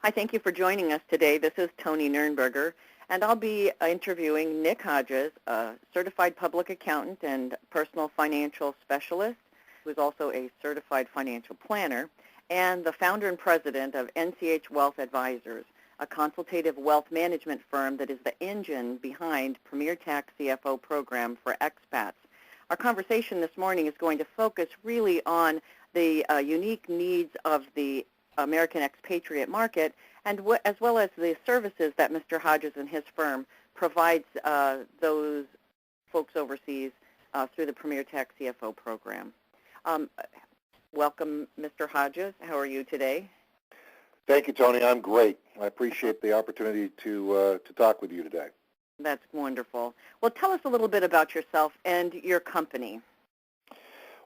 Hi, thank you for joining us today. This is Tony Nernberger, and I'll be interviewing Nick Hodges, a certified public accountant and personal financial specialist, who is also a certified financial planner, and the founder and president of NCH Wealth Advisors, a consultative wealth management firm that is the engine behind Premier Tax CFO program for expats. Our conversation this morning is going to focus really on the unique needs of the American expatriate market, and as well as the services that Mr. Hodges and his firm provides those folks overseas through the Premier Tax CFO program. Welcome, Mr. Hodges. How are you today? Thank you, Tony. I'm great. I appreciate the opportunity to talk with you today. That's wonderful. Well, tell us a little bit about yourself and your company.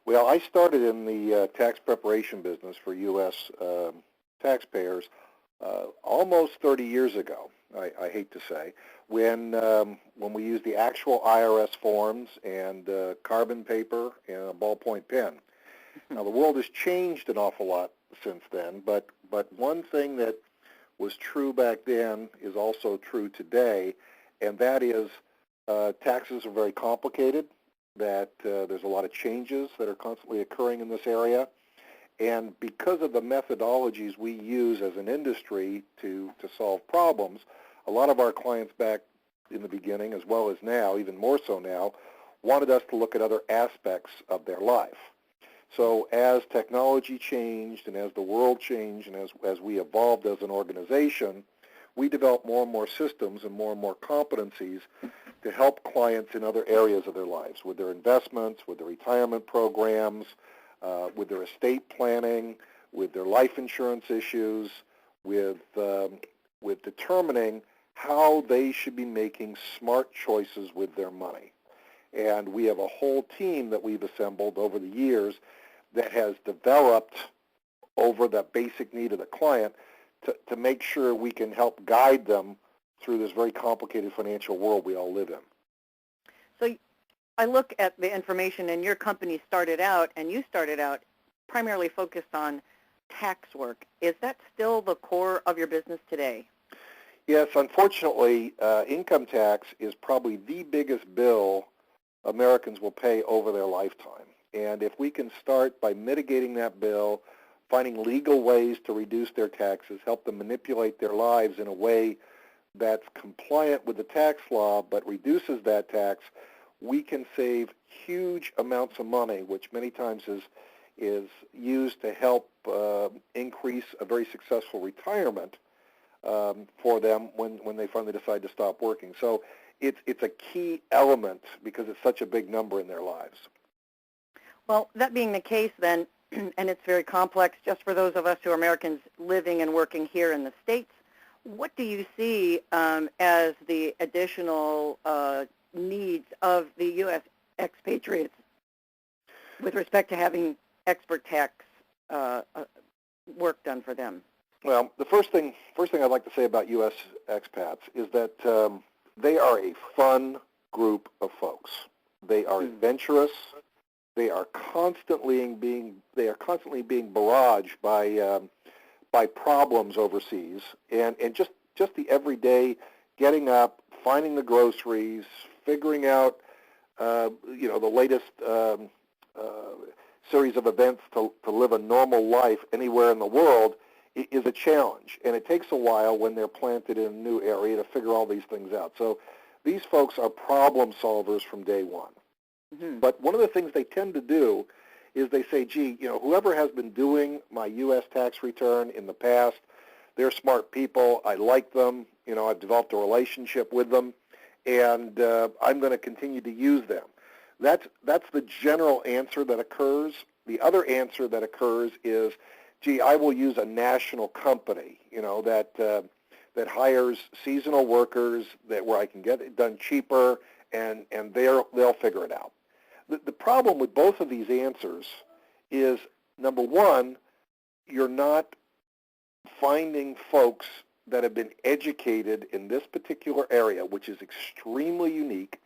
Well, I started in the tax preparation business for U.S. Taxpayers almost 30 years ago, I hate to say, when we used the actual IRS forms and carbon paper and a ballpoint pen. Now, the world has changed an awful lot since then, but one thing that was true back then is also true today, and that is taxes are very complicated, that there's a lot of changes that are constantly occurring in this area, and because of the methodologies we use as an industry to solve problems, a lot of our clients back in the beginning, as well as now, even more so now, wanted us to look at other aspects of their life. So as technology changed and as the world changed and as we evolved as an organization, we developed more and more systems and more competencies to help clients in other areas of their lives, with their investments, with their retirement programs, with their estate planning, with their life insurance issues, with determining how they should be making smart choices with their money. And we have a whole team that we've assembled over the years that has developed over the basic need of the client to make sure we can help guide them through this very complicated financial world we all live in. So I look at the information, and your company started out, and you started out primarily focused on tax work. Is that still the core of your business today? Yes, unfortunately, income tax is probably the biggest bill Americans will pay over their lifetime. And if we can start by mitigating that bill, finding legal ways to reduce their taxes, help them manipulate their lives in a way that's compliant with the tax law but reduces that tax, we can save huge amounts of money, which many times is used to help increase a very successful retirement for them when they finally decide to stop working. So it's a key element because it's such a big number in their lives. Well, that being the case then, and it's very complex just for those of us who are Americans living and working here in the States, what do you see as the additional needs of the U.S. expatriates with respect to having expert tax work done for them? Well, the first thing I'd like to say about U.S. expats is that they are a fun group of folks. They are adventurous. They are constantly being barraged by problems overseas, and just the everyday getting up, finding the groceries, figuring out the latest series of events to live a normal life anywhere in the world is a challenge, and it takes a while when they're planted in a new area to figure all these things out. So these folks are problem solvers from day one. Mm-hmm. But one of the things they tend to do is they say, gee, whoever has been doing my U.S. tax return in the past, they're smart people. I like them. I've developed a relationship with them, and I'm going to continue to use them. That's the general answer that occurs. The other answer that occurs is, gee, I will use a national company, that hires seasonal workers where I can get it done cheaper, and they'll figure it out. The problem with both of these answers is, number one, you're not finding folks that have been educated in this particular area, which is extremely unique.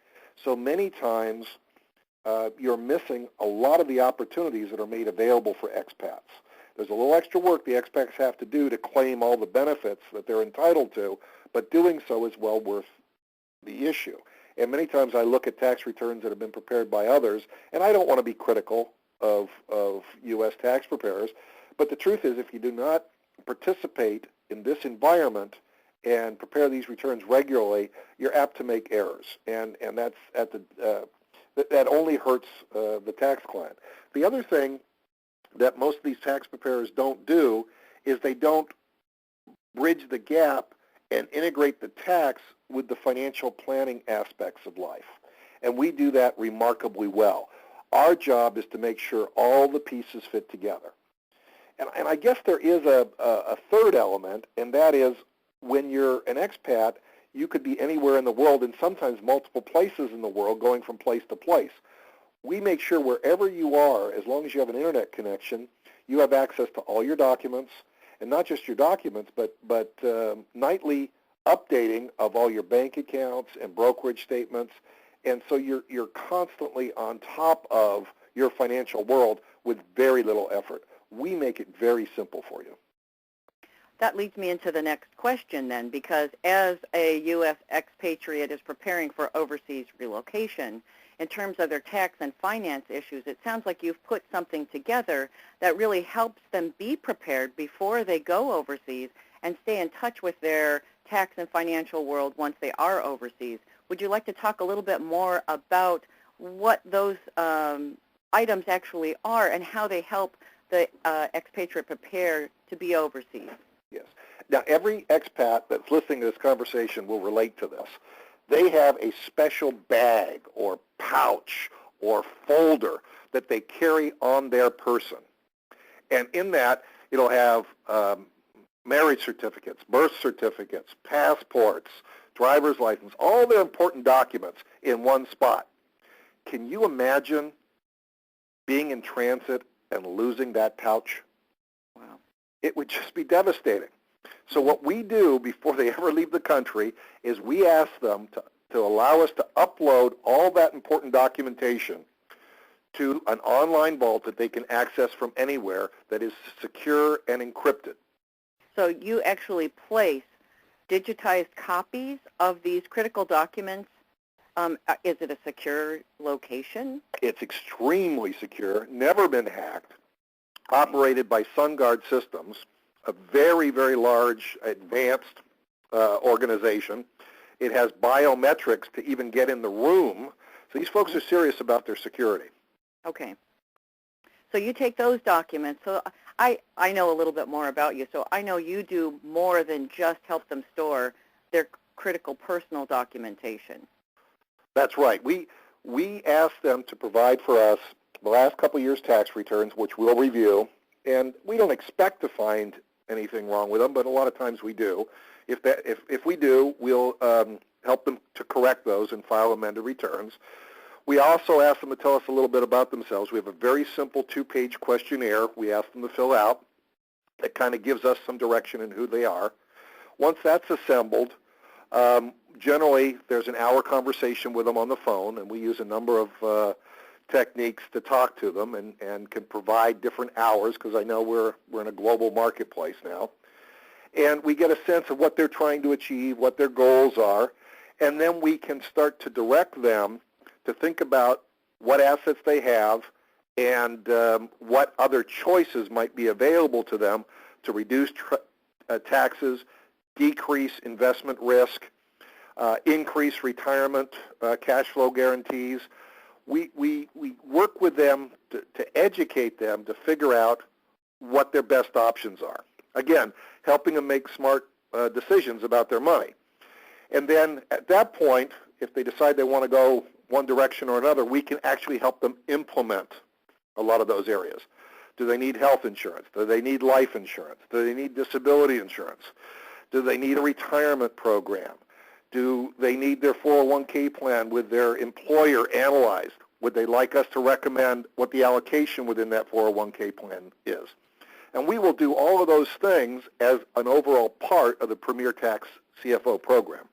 So many times you're missing a lot of the opportunities that are made available for expats. There's a little extra work the expats have to do to claim all the benefits that they're entitled to, but doing so is well worth the issue. And many times I look at tax returns that have been prepared by others, and I don't want to be critical of U.S. tax preparers, but the truth is if you do not participate in this environment and prepare these returns regularly, you're apt to make errors, and that's at the that only hurts the tax client. The other thing that most of these tax preparers don't do is they don't bridge the gap and integrate the tax with the financial planning aspects of life. And we do that remarkably well. Our job is to make sure all the pieces fit together. And I guess there is a third element, and that is when you're an expat, you could be anywhere in the world and sometimes multiple places in the world going from place to place. We make sure wherever you are, as long as you have an internet connection, you have access to all your documents, and not just your documents, but nightly updating of all your bank accounts and brokerage statements. And so you're constantly on top of your financial world with very little effort. We make it very simple for you. That leads me into the next question then, because as a U.S. expatriate is preparing for overseas relocation, in terms of their tax and finance issues, it sounds like you've put something together that really helps them be prepared before they go overseas and stay in touch with their tax and financial world once they are overseas. Would you like to talk a little bit more about what those items actually are and how they help the expatriate prepare to be overseas? Yes. Now, every expat that's listening to this conversation will relate to this. They have a special bag or pouch or folder that they carry on their person. And in that, it'll have marriage certificates, birth certificates, passports, driver's license, all their important documents in one spot. Can you imagine being in transit and losing that pouch? Wow. It would just be devastating. So what we do before they ever leave the country is we ask them to allow us to upload all that important documentation to an online vault that they can access from anywhere that is secure and encrypted. So you actually place digitized copies of these critical documents. Is it a secure location? It's extremely secure, never been hacked, operated by SunGuard Systems, a very, very large, advanced organization. It has biometrics to even get in the room. So these folks are serious about their security. Okay. So you take those documents. So I know a little bit more about you. So I know you do more than just help them store their critical personal documentation. That's right. We ask them to provide for us the last couple of years' tax returns, which we'll review. And we don't expect to find anything wrong with them, but a lot of times we do. If we do, we'll help them to correct those and file amended returns. We also ask them to tell us a little bit about themselves. We have a very simple 2-page questionnaire we ask them to fill out that kind of gives us some direction in who they are. Once that's assembled, generally there's an hour conversation with them on the phone, and we use a number of techniques to talk to them and can provide different hours because I know we're in a global marketplace now. And we get a sense of what they're trying to achieve, what their goals are, and then we can start to direct them to think about what assets they have and what other choices might be available to them to reduce taxes, decrease investment risk, increase retirement cash flow guarantees. We work with them to educate them to figure out what their best options are. Again, helping them make smart decisions about their money. And then at that point, if they decide they want to go one direction or another, we can actually help them implement a lot of those areas. Do they need health insurance? Do they need life insurance? Do they need disability insurance? Do they need a retirement program? Do they need their 401k plan with their employer analyzed? Would they like us to recommend what the allocation within that 401k plan is? And we will do all of those things as an overall part of the Premier Tax CFO program.